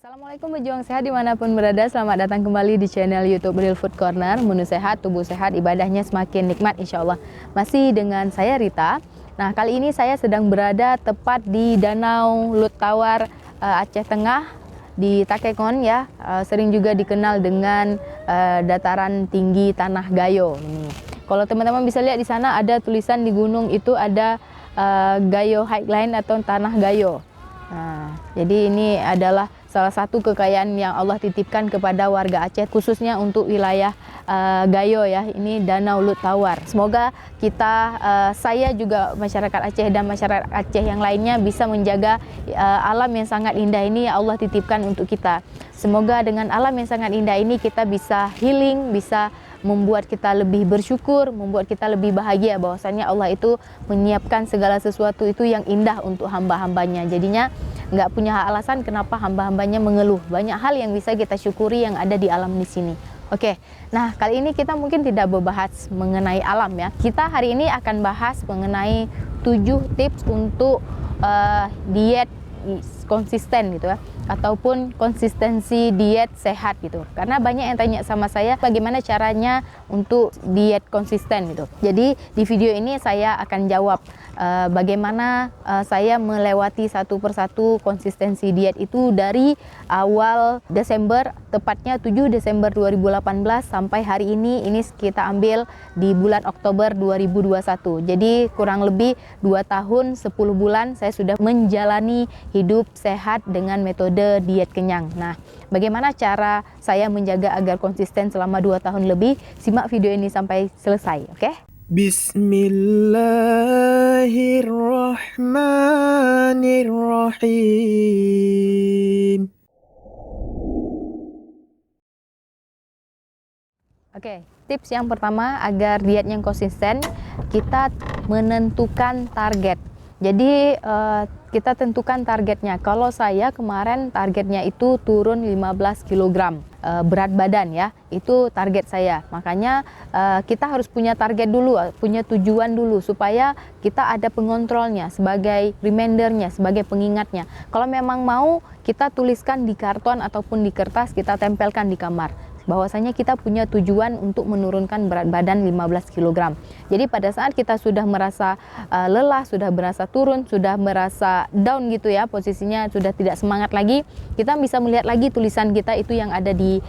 Assalamualaikum pejuang sehat dimanapun berada, selamat datang kembali di channel YouTube Real Food Corner. Menu sehat, tubuh sehat, ibadahnya semakin nikmat insya Allah. Masih dengan saya Rita. Nah, kali ini saya sedang berada tepat di Danau Lut Tawar, Aceh Tengah, di Takekon ya, sering juga dikenal dengan dataran tinggi Tanah Gayo. Kalau teman-teman bisa lihat di sana ada tulisan di gunung itu ada Gayo Highline atau Tanah Gayo. Nah, jadi ini adalah salah satu kekayaan yang Allah titipkan kepada warga Aceh, khususnya untuk wilayah Gayo ya, ini Danau Lut Tawar. Semoga kita, saya juga masyarakat Aceh dan masyarakat Aceh yang lainnya bisa menjaga alam yang sangat indah ini ya Allah titipkan untuk kita. Semoga dengan alam yang sangat indah ini kita bisa healing, bisa membuat kita lebih bersyukur, membuat kita lebih bahagia bahwasanya Allah itu menyiapkan segala sesuatu itu yang indah untuk hamba-hambanya. Jadinya nggak punya alasan kenapa hamba-hambanya mengeluh. Banyak hal yang bisa kita syukuri yang ada di alam di sini. Oke, nah kali ini kita mungkin tidak membahas mengenai alam ya. Kita hari ini akan bahas mengenai 7 tips untuk diet konsisten gitu ya, ataupun konsistensi diet sehat gitu. Karena banyak yang tanya sama saya bagaimana caranya untuk diet konsisten gitu. Jadi di video ini saya akan jawab bagaimana saya melewati satu persatu konsistensi diet itu dari awal Desember, tepatnya 7 Desember 2018 sampai hari ini kita ambil di bulan Oktober 2021. Jadi kurang lebih 2 tahun 10 bulan saya sudah menjalani hidup sehat dengan metode diet kenyang. Nah, bagaimana cara saya menjaga agar konsisten selama 2 tahun lebih? Simak video ini sampai selesai, oke? Bismillahirrahmanirrahim. Oke, tips yang pertama agar diet yang konsisten, kita menentukan target. Jadi kita tentukan targetnya. Kalau saya kemarin targetnya itu turun 15 kg berat badan ya, itu target saya. Makanya kita harus punya target dulu, punya tujuan dulu supaya kita ada pengontrolnya sebagai remindernya, sebagai pengingatnya. Kalau memang mau, kita tuliskan di karton ataupun di kertas, kita tempelkan di kamar bahwasanya kita punya tujuan untuk menurunkan berat badan 15 kg. Jadi pada saat kita sudah merasa lelah, sudah merasa turun, sudah merasa down gitu ya, posisinya sudah tidak semangat lagi, kita bisa melihat lagi tulisan kita itu yang ada di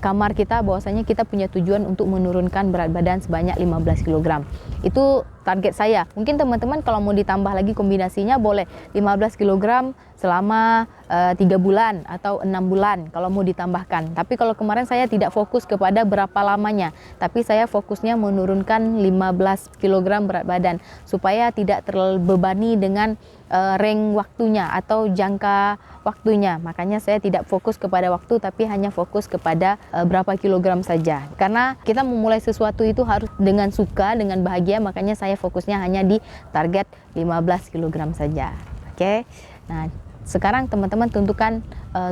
kamar kita bahwasanya kita punya tujuan untuk menurunkan berat badan sebanyak 15 kg. Itu target saya. Mungkin teman-teman kalau mau ditambah lagi kombinasinya boleh 15 kg selama 3 bulan atau 6 bulan kalau mau ditambahkan. Tapi kalau kemarin saya tidak fokus kepada berapa lamanya, tapi saya fokusnya menurunkan 15 kg berat badan supaya tidak terbebani dengan range waktunya atau jangka waktunya. Makanya saya tidak fokus kepada waktu tapi hanya fokus kepada berapa kilogram saja. Karena kita memulai sesuatu itu harus dengan suka, dengan bahagia, makanya saya fokusnya hanya di target 15 kg saja. Oke. Nah, sekarang teman-teman tentukan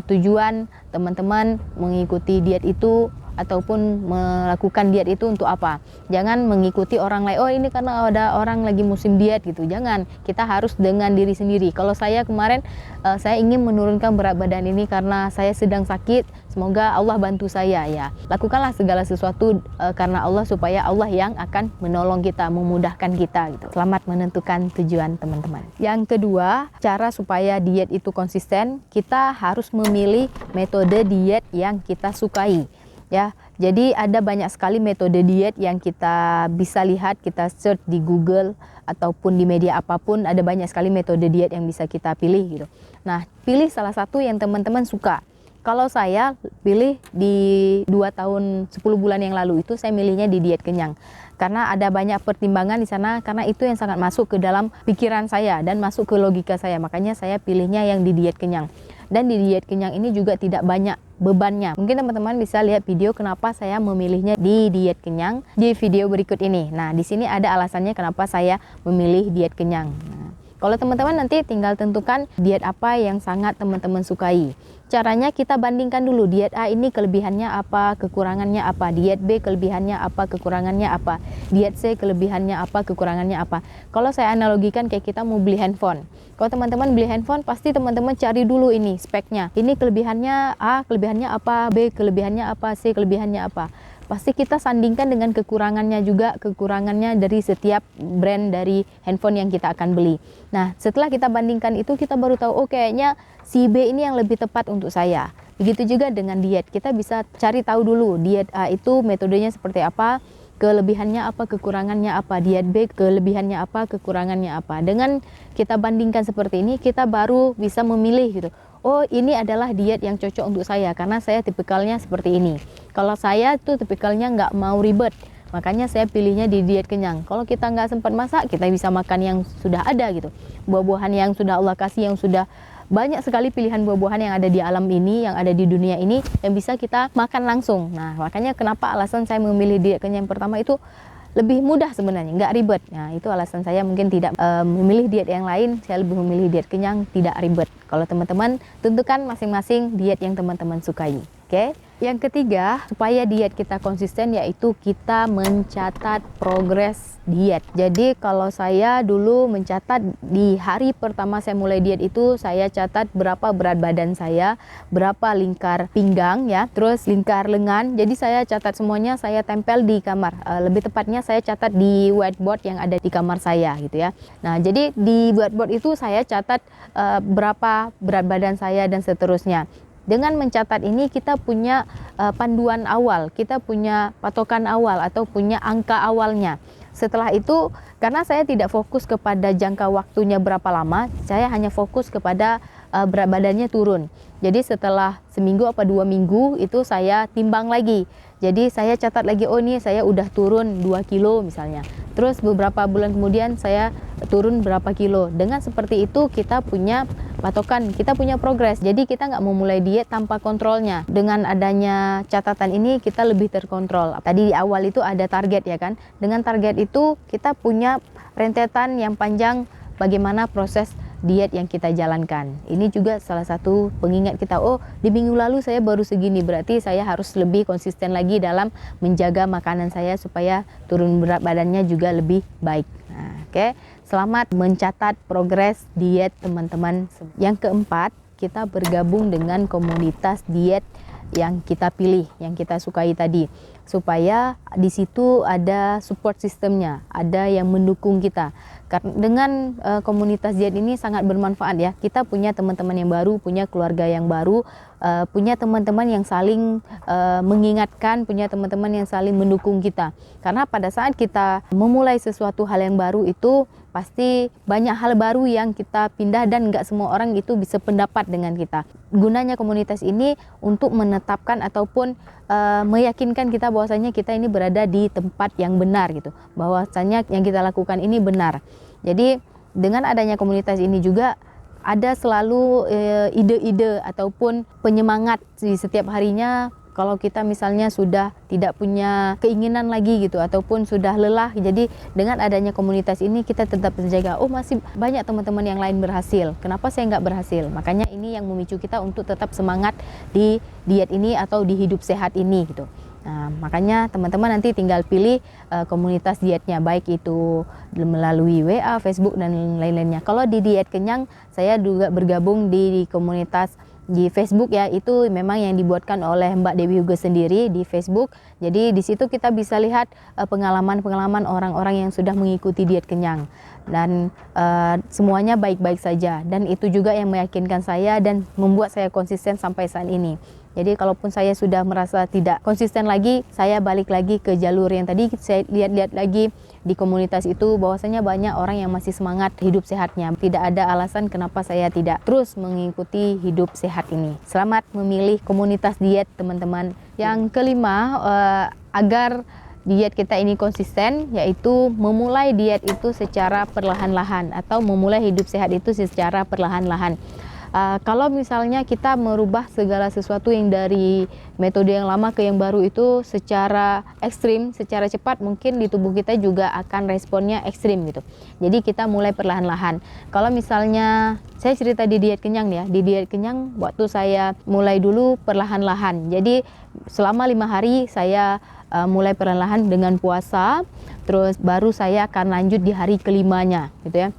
tujuan teman-teman mengikuti diet itu ataupun melakukan diet itu untuk apa. Jangan mengikuti orang lain, oh ini karena ada orang lagi musim diet gitu. Jangan, kita harus dengan diri sendiri. Kalau saya kemarin saya ingin menurunkan berat badan ini karena saya sedang sakit, semoga Allah bantu saya ya. Lakukanlah segala sesuatu karena Allah, supaya Allah yang akan menolong kita, memudahkan kita gitu. Selamat menentukan tujuan teman-teman. Yang kedua, cara supaya diet itu konsisten, kita harus memilih metode diet yang kita sukai. Ya, jadi ada banyak sekali metode diet yang kita bisa lihat, kita search di Google ataupun di media apapun, ada banyak sekali metode diet yang bisa kita pilih gitu. Nah, pilih salah satu yang teman-teman suka. Kalau saya pilih di 2 tahun 10 bulan yang lalu itu saya milihnya di diet kenyang. Karena ada banyak pertimbangan di sana, karena itu yang sangat masuk ke dalam pikiran saya dan masuk ke logika saya. Makanya saya pilihnya yang di diet kenyang. Dan di diet kenyang ini juga tidak banyak bebannya. Mungkin teman-teman bisa lihat video kenapa saya memilihnya di diet kenyang di video berikut ini. Nah, di sini ada alasannya kenapa saya memilih diet kenyang. Nah, Kalau teman-teman nanti tinggal tentukan diet apa yang sangat teman-teman sukai. Caranya kita bandingkan dulu, diet A ini kelebihannya apa, kekurangannya apa, diet B kelebihannya apa, kekurangannya apa, diet C kelebihannya apa, kekurangannya apa. Kalau saya analogikan kayak kita mau beli handphone. Kalau teman-teman beli handphone, pasti teman-teman cari dulu ini speknya. Ini kelebihannya A, kelebihannya apa, B kelebihannya apa, C kelebihannya apa. Pasti kita sandingkan dengan kekurangannya juga, kekurangannya dari setiap brand dari handphone yang kita akan beli. Nah, setelah kita bandingkan itu, kita baru tahu, oh kayaknya si B ini yang lebih tepat untuk saya. Begitu juga dengan diet, kita bisa cari tahu dulu diet A itu metodenya seperti apa, kelebihannya apa, kekurangannya apa, diet B kelebihannya apa, kekurangannya apa. Dengan kita bandingkan seperti ini, kita baru bisa memilih gitu. Oh, ini adalah diet yang cocok untuk saya karena saya tipikalnya seperti ini. Kalau saya tuh tipikalnya nggak mau ribet, makanya saya pilihnya di diet kenyang. Kalau kita nggak sempat masak, kita bisa makan yang sudah ada gitu. Buah-buahan yang sudah Allah kasih, yang sudah banyak sekali pilihan buah-buahan yang ada di alam ini, yang ada di dunia ini, yang bisa kita makan langsung. Nah, makanya kenapa alasan saya memilih diet kenyang pertama itu lebih mudah sebenarnya, nggak ribet. Nah, itu alasan saya mungkin tidak memilih diet yang lain, saya lebih memilih diet kenyang, tidak ribet. Kalau teman-teman, tentukan masing-masing diet yang teman-teman sukai. Oke? Yang ketiga, supaya diet kita konsisten, yaitu kita mencatat progres diet. Jadi kalau saya dulu mencatat di hari pertama saya mulai diet itu, saya catat berapa berat badan saya, berapa lingkar pinggang ya, terus lingkar lengan. Jadi saya catat semuanya, saya tempel di kamar. Lebih tepatnya saya catat di whiteboard yang ada di kamar saya gitu ya. Nah, jadi di whiteboard itu saya catat berapa berat badan saya dan seterusnya. Dengan mencatat ini kita punya panduan awal, kita punya patokan awal atau punya angka awalnya. Setelah itu, karena saya tidak fokus kepada jangka waktunya berapa lama, saya hanya fokus kepada berat badannya turun. Jadi setelah seminggu apa 2 minggu itu saya timbang lagi. Jadi saya catat lagi, oh ini saya udah turun 2 kilo misalnya. Terus beberapa bulan kemudian saya turun berapa kilo. Dengan seperti itu kita punya patokan, kita punya progres. Jadi kita nggak mau mulai diet tanpa kontrolnya. Dengan adanya catatan ini kita lebih terkontrol. Tadi di awal itu ada target ya kan. Dengan target itu kita punya rentetan yang panjang bagaimana proses diet yang kita jalankan. Ini juga salah satu pengingat kita, oh di minggu lalu saya baru segini, berarti saya harus lebih konsisten lagi dalam menjaga makanan saya supaya turun berat badannya juga lebih baik. Nah, oke. Selamat mencatat progres diet teman-teman. Yang keempat, kita bergabung dengan komunitas diet yang kita pilih, yang kita sukai tadi, supaya di situ ada support sistemnya, ada yang mendukung kita. Karena dengan komunitas diet ini sangat bermanfaat ya. Kita punya teman-teman yang baru, punya keluarga yang baru, punya teman-teman yang saling mengingatkan, punya teman-teman yang saling mendukung kita. Karena pada saat kita memulai sesuatu hal yang baru itu pasti banyak hal baru yang kita pindah dan nggak semua orang itu bisa pendapat dengan kita. Gunanya komunitas ini untuk menetapkan ataupun meyakinkan kita bahwasanya kita ini berada di tempat yang benar gitu. Bahwasanya yang kita lakukan ini benar. Jadi dengan adanya komunitas ini juga ada selalu ide-ide ataupun penyemangat di setiap harinya. Kalau kita misalnya sudah tidak punya keinginan lagi gitu ataupun sudah lelah, jadi dengan adanya komunitas ini kita tetap menjaga, oh masih banyak teman-teman yang lain berhasil, kenapa saya nggak berhasil? Makanya ini yang memicu kita untuk tetap semangat di diet ini atau di hidup sehat ini gitu. Nah, makanya teman-teman nanti tinggal pilih komunitas dietnya, baik itu melalui WA, Facebook, dan lain-lainnya. Kalau di diet kenyang, saya juga bergabung di komunitas di Facebook ya, itu memang yang dibuatkan oleh Mbak Dewi Hugo sendiri di Facebook. Jadi di situ kita bisa lihat pengalaman-pengalaman orang-orang yang sudah mengikuti diet kenyang dan semuanya baik-baik saja, dan itu juga yang meyakinkan saya dan membuat saya konsisten sampai saat ini. Jadi kalaupun saya sudah merasa tidak konsisten lagi, saya balik lagi ke jalur yang tadi saya lihat-lihat lagi di komunitas itu, bahwasanya banyak orang yang masih semangat hidup sehatnya. Tidak ada alasan kenapa saya tidak terus mengikuti hidup sehat ini. Selamat memilih komunitas diet teman-teman. Yang kelima, agar diet kita ini konsisten, yaitu memulai diet itu secara perlahan-lahan atau memulai hidup sehat itu secara perlahan-lahan. Kalau misalnya kita merubah segala sesuatu yang dari metode yang lama ke yang baru itu secara ekstrim, secara cepat, mungkin di tubuh kita juga akan responnya ekstrim gitu. Jadi kita mulai perlahan-lahan. Kalau misalnya saya cerita di diet kenyang ya, di diet kenyang waktu saya mulai dulu perlahan-lahan. Jadi selama 5 hari saya mulai perlahan-lahan dengan puasa, terus baru saya akan lanjut di hari kelimanya gitu ya.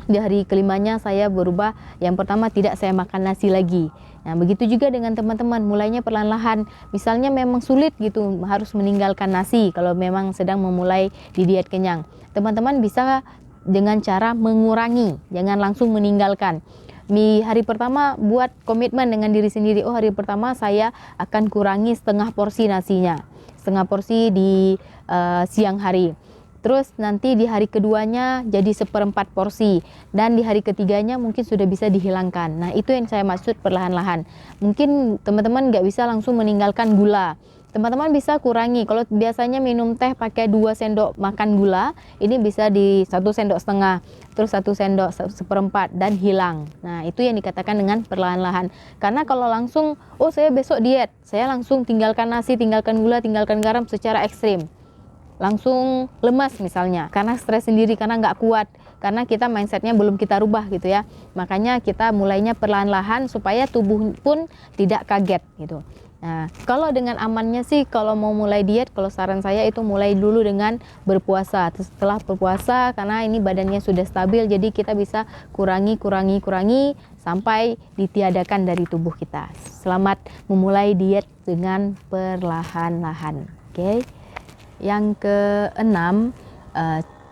Di hari kelimanya saya berubah, yang pertama tidak saya makan nasi lagi. Nah, begitu juga dengan teman-teman, mulainya perlahan-lahan. Misalnya memang sulit gitu, harus meninggalkan nasi kalau memang sedang memulai di diet kenyang. Teman-teman bisa dengan cara mengurangi, jangan langsung meninggalkan. Di hari pertama buat komitmen dengan diri sendiri, oh hari pertama saya akan kurangi setengah porsi nasinya, setengah porsi di siang hari. Terus nanti di hari keduanya jadi 1/4 porsi, dan di hari ketiganya mungkin sudah bisa dihilangkan. Nah, itu yang saya maksud perlahan-lahan. Mungkin teman-teman nggak bisa langsung meninggalkan gula. Teman-teman bisa kurangi. Kalau biasanya minum teh pakai 2 sendok makan gula, ini bisa di 1,5 sendok, terus 1 sendok 1/4 dan hilang. Nah, itu yang dikatakan dengan perlahan-lahan. Karena kalau langsung, oh saya besok diet, saya langsung tinggalkan nasi, tinggalkan gula, tinggalkan garam secara ekstrim, langsung lemas misalnya, karena stres sendiri, karena nggak kuat, karena kita mindsetnya belum kita rubah gitu ya. Makanya kita mulainya perlahan-lahan supaya tubuh pun tidak kaget gitu. Nah, kalau dengan amannya sih, kalau mau mulai diet, kalau saran saya itu mulai dulu dengan berpuasa. Terus setelah berpuasa, karena ini badannya sudah stabil, jadi kita bisa kurangi sampai ditiadakan dari tubuh kita. Selamat memulai diet dengan perlahan-lahan. Oke. Yang keenam,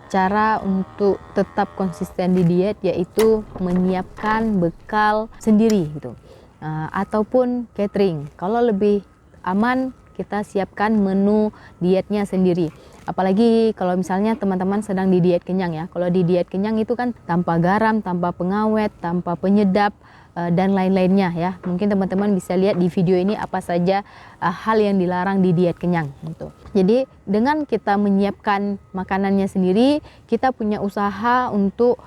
cara untuk tetap konsisten di diet yaitu menyiapkan bekal sendiri gitu, ataupun catering. Kalau lebih aman, kita siapkan menu dietnya sendiri. Apalagi kalau misalnya teman-teman sedang di diet kenyang ya. Kalau di diet kenyang itu kan tanpa garam, tanpa pengawet, tanpa penyedap, dan lain-lainnya ya. Mungkin teman-teman bisa lihat di video ini apa saja hal yang dilarang di diet kenyang gitu. Jadi dengan kita menyiapkan makanannya sendiri, kita punya usaha untuk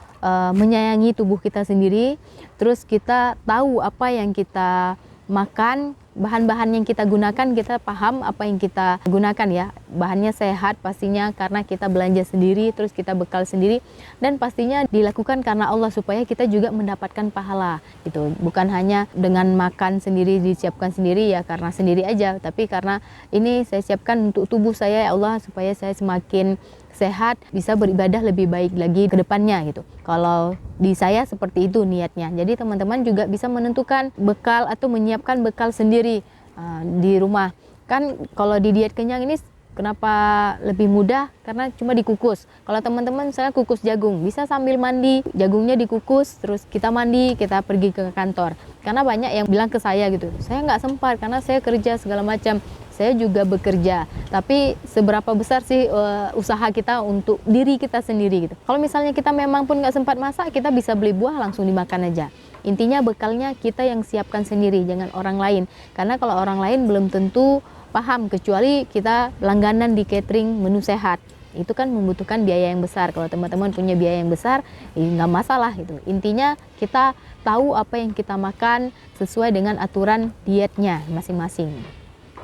menyayangi tubuh kita sendiri. Terus kita tahu apa yang kita makan, bahan-bahan yang kita gunakan, kita paham apa yang kita gunakan ya. Bahannya sehat pastinya karena kita belanja sendiri, terus kita bekal sendiri, dan pastinya dilakukan karena Allah supaya kita juga mendapatkan pahala gitu. Bukan hanya dengan makan sendiri, disiapkan sendiri ya karena sendiri aja, tapi karena ini saya siapkan untuk tubuh saya ya Allah, supaya saya semakin sehat, bisa beribadah lebih baik lagi ke depannya gitu. Kalau di saya seperti itu niatnya. Jadi teman-teman juga bisa menentukan bekal atau menyiapkan bekal sendiri di rumah. Kan kalau di diet kenyang ini kenapa lebih mudah? Karena cuma dikukus. Kalau teman-teman saya kukus jagung, bisa sambil mandi, jagungnya dikukus, terus kita mandi, kita pergi ke kantor. Karena banyak yang bilang ke saya gitu, saya nggak sempat karena saya kerja segala macam. Saya juga bekerja, tapi seberapa besar sih usaha kita untuk diri kita sendiri gitu. Kalau misalnya kita memang pun nggak sempat masak, kita bisa beli buah langsung dimakan aja. Intinya bekalnya kita yang siapkan sendiri, jangan orang lain. Karena kalau orang lain belum tentu paham, kecuali kita langganan di catering menu sehat. Itu kan membutuhkan biaya yang besar. Kalau teman-teman punya biaya yang besar, nggak masalah gitu. Intinya kita tahu apa yang kita makan sesuai dengan aturan dietnya masing-masing.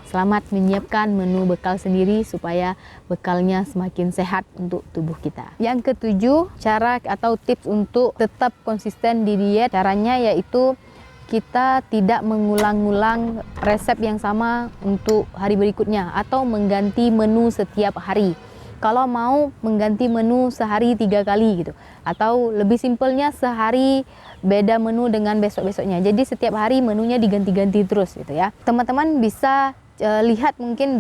Selamat menyiapkan menu bekal sendiri supaya bekalnya semakin sehat untuk tubuh kita. Yang ketujuh, cara atau tips untuk tetap konsisten di diet, caranya yaitu kita tidak mengulang-ulang resep yang sama untuk hari berikutnya atau mengganti menu setiap hari. Kalau mau mengganti menu sehari 3 kali gitu, atau lebih simpelnya sehari beda menu dengan besok-besoknya. Jadi setiap hari menunya diganti-ganti terus gitu ya. Teman-teman bisa lihat mungkin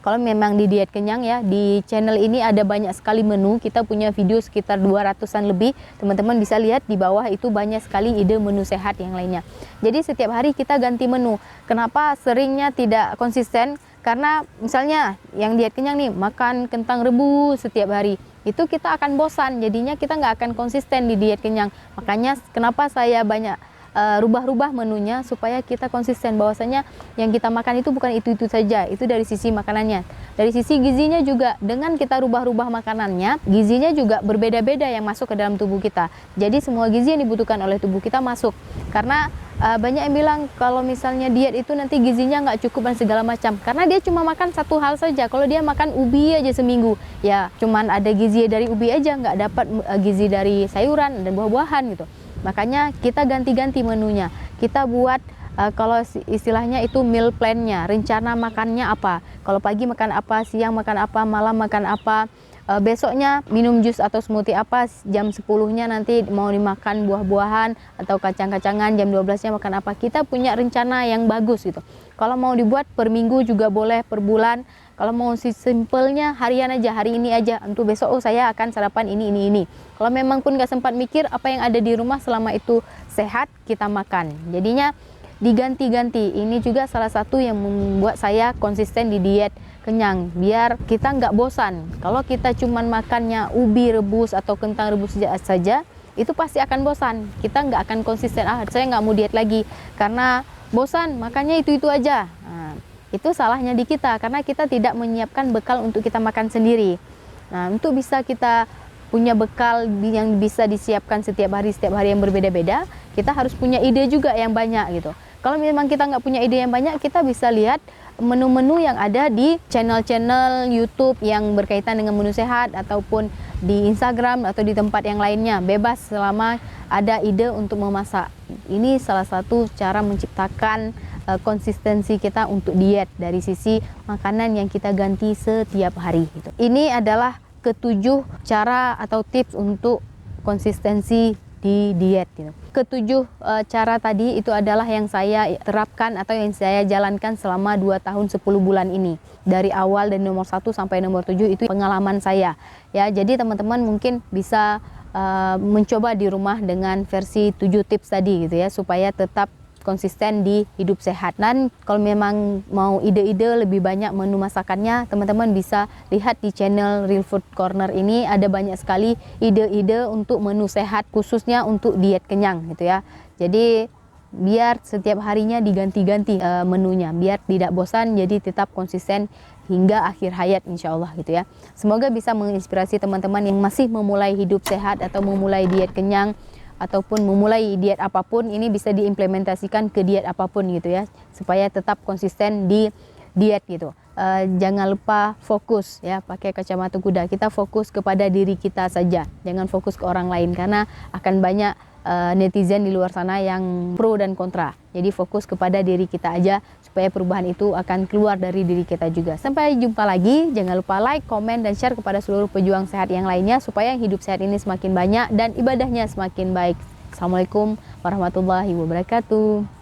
kalau memang di diet kenyang ya, di channel ini ada banyak sekali menu. Kita punya video sekitar 200-an lebih. Teman-teman bisa lihat di bawah itu banyak sekali ide menu sehat yang lainnya. Jadi setiap hari kita ganti menu. Kenapa seringnya tidak konsisten? Karena misalnya yang diet kenyang nih, makan kentang rebus setiap hari, itu kita akan bosan, jadinya kita nggak akan konsisten di diet kenyang. Makanya kenapa saya banyak rubah-rubah menunya supaya kita konsisten bahwasanya yang kita makan itu bukan itu-itu saja. Itu dari sisi makanannya. Dari sisi gizinya juga, dengan kita rubah-rubah makanannya, gizinya juga berbeda-beda yang masuk ke dalam tubuh kita. Jadi semua gizi yang dibutuhkan oleh tubuh kita masuk. Karena banyak yang bilang kalau misalnya diet itu nanti gizinya nggak cukup dan segala macam. Karena dia cuma makan satu hal saja. Kalau dia makan ubi aja seminggu, ya cuman ada gizi dari ubi aja, nggak dapat gizi dari sayuran dan buah-buahan gitu. Makanya kita ganti-ganti menunya. Kita buat kalau istilahnya itu meal plan-nya, rencana makannya apa. Kalau pagi makan apa, siang makan apa, malam makan apa. Besoknya minum jus atau smoothie apa, jam 10-nya nanti mau dimakan buah-buahan atau kacang-kacangan, jam 12-nya makan apa. Kita punya rencana yang bagus gitu. Kalau mau dibuat per minggu juga boleh, per bulan. Kalau mau simpelnya harian aja, hari ini aja. Untuk besok saya akan sarapan ini. Kalau memang pun nggak sempat mikir, apa yang ada di rumah selama itu sehat, kita makan. Jadinya diganti-ganti. Ini juga salah satu yang membuat saya konsisten di diet kenyang, biar kita nggak bosan. Kalau kita cuman makannya ubi rebus atau kentang rebus saja, itu pasti akan bosan. Kita nggak akan konsisten, saya nggak mau diet lagi karena bosan, makanya itu aja. Nah, itu salahnya di kita, karena kita tidak menyiapkan bekal untuk kita makan sendiri. Nah, untuk bisa kita punya bekal yang bisa disiapkan setiap hari yang berbeda-beda, kita harus punya ide juga yang banyak gitu. Kalau memang kita nggak punya ide yang banyak, kita bisa lihat menu-menu yang ada di channel-channel YouTube yang berkaitan dengan menu sehat, ataupun di Instagram atau di tempat yang lainnya. Bebas selama ada ide untuk memasak. Ini salah satu cara menciptakan konsistensi kita untuk diet dari sisi makanan yang kita ganti setiap hari gitu. Ini adalah ketujuh cara atau tips untuk konsistensi di diet gitu. Ketujuh cara tadi itu adalah yang saya terapkan atau yang saya jalankan selama 2 tahun 10 bulan ini. Dari awal dari nomor 1 sampai nomor 7 itu pengalaman saya. Ya, jadi teman-teman mungkin bisa mencoba di rumah dengan versi 7 tips tadi gitu ya, supaya tetap konsisten di hidup sehat. Dan kalau memang mau ide-ide lebih banyak menu masakannya, teman-teman bisa lihat di channel Real Food Corner ini, ada banyak sekali ide-ide untuk menu sehat khususnya untuk diet kenyang gitu ya. Jadi biar setiap harinya diganti-ganti menunya, biar tidak bosan, jadi tetap konsisten hingga akhir hayat insya Allah gitu ya. Semoga bisa menginspirasi teman-teman yang masih memulai hidup sehat atau memulai diet kenyang, ataupun memulai diet apapun, ini bisa diimplementasikan ke diet apapun gitu ya, supaya tetap konsisten di diet gitu. Jangan lupa fokus ya, pakai kacamata kuda, kita fokus kepada diri kita saja, jangan fokus ke orang lain, karena akan banyak netizen di luar sana yang pro dan kontra. Jadi fokus kepada diri kita aja, supaya perubahan itu akan keluar dari diri kita juga. Sampai jumpa lagi, jangan lupa like, komen, dan share kepada seluruh pejuang sehat yang lainnya, supaya hidup sehat ini semakin banyak dan ibadahnya semakin baik. Assalamualaikum warahmatullahi wabarakatuh.